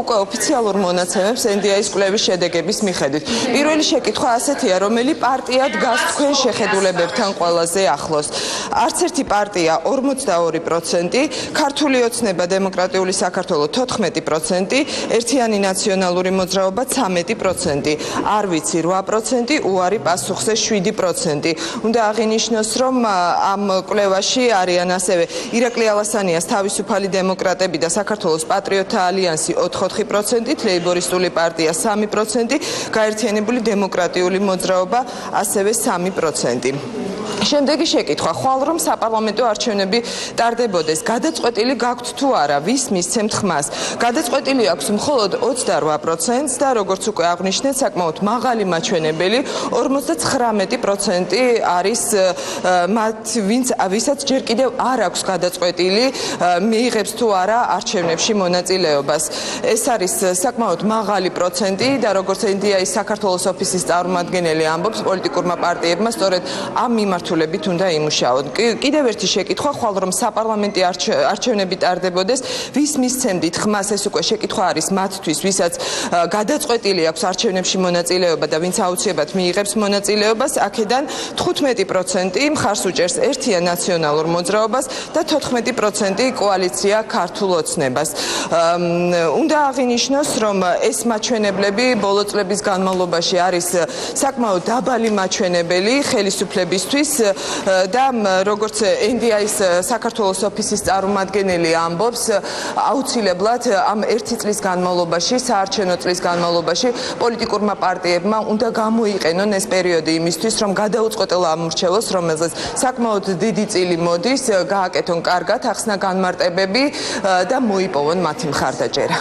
უკვე ოფიციალურ მონაცემებს NDI-ის კვლევის შედეგების მიხედვით. პირველი შეკითხვა ასეთია, რომელი პარტია დგას თქვენ შეხედულებებთან ყველაზე ახლოს. არც ერთი პარტია 42%, ქართული ოცნება დემოკრატიული საქართველო 14%, ერთიანი ნაციონალური მოძრაობა 13%, არ ვიცი 8%, უარი პასუხზე 7%. უნდა აღინიშნოს, რომ ამ კვლევაში არიან ასევე ირაკლი ალასანიას თავისუფალი დემოკრატები და საქართველოს პატრიოტთა ალიანსი 4%, ლეიბორისტული პარტია 3%, გაერთიანებული დემოკრატიული მოძრაობა ასევე 3%. შემდეგი შეკითხვა, ხვალ რომ საპარლამენტო არჩევნები ტარდებოდეს, გადაწყვეტილი გაქვთ თუ არა, ვის მისცემთ ხმას? გადაწყვეტილი აქვს მხოლოდ 28% და როგორც უკვე აღნიშნეთ, საკმაოდ მაღალი მაჩვენებელი 59% არის მათ, ვისაც ჯერ კიდევ არ აქვს გადაწყვეტილი, მიიღებს თუ არა არჩევნებში მონაწილეობას. ეს არის საკმაოდ მაღალი პროცენტი და როგორც NDI-ის საქართველოს ოფისის წარმომადგენელი ამბობს, პოლიტიკურმა პარტიებმა სწორედ ამ მიმართულებით უნდა იმუშაონ. კიდევ ერთი შეკითხვა, ხვალ რომ საპარლამენტო არჩევნები ტარდებოდეს, ვის მისცემდით ხმას? ეს უკვე შეკითხვა არის მათთვის, ვისაც გადაწყვეტილი აქვს არჩევნებში მონაწილეობა და ვინც აუცილებლად მიიღებს მონაწილეობას. აქედან 15% მხარს უჭერს ერთიან ნაციონალურ მოძრაობას და 14% კოალიცია ქართულ ოცნებას. უნდა აღინიშნოს, რომ ეს მაჩვენებლები ბოლო წლების განმავლობაში არის საკმაოდ დაბალი მაჩვენებელი ხელისუფლებისთვის და როგორც NDI-ის საქართველოს ოფისის წარმომადგენელი ამბობს, აუცილებლად ამ ერთი წლის განმავლობაში, საარჩევნო წლის განმავლობაში პოლიტიკურმა პარტიებმა უნდა გამოიყენონ ეს პერიოდი იმისთვის, რომ გადაუწყვეტელ ამორჩევოს, რომელზეც საკმაოდ დიდი წილი მოდის, გააკეთონ კარგად ახსნა განმარტებები და მოიპოვონ მათი მხარდაჭერა.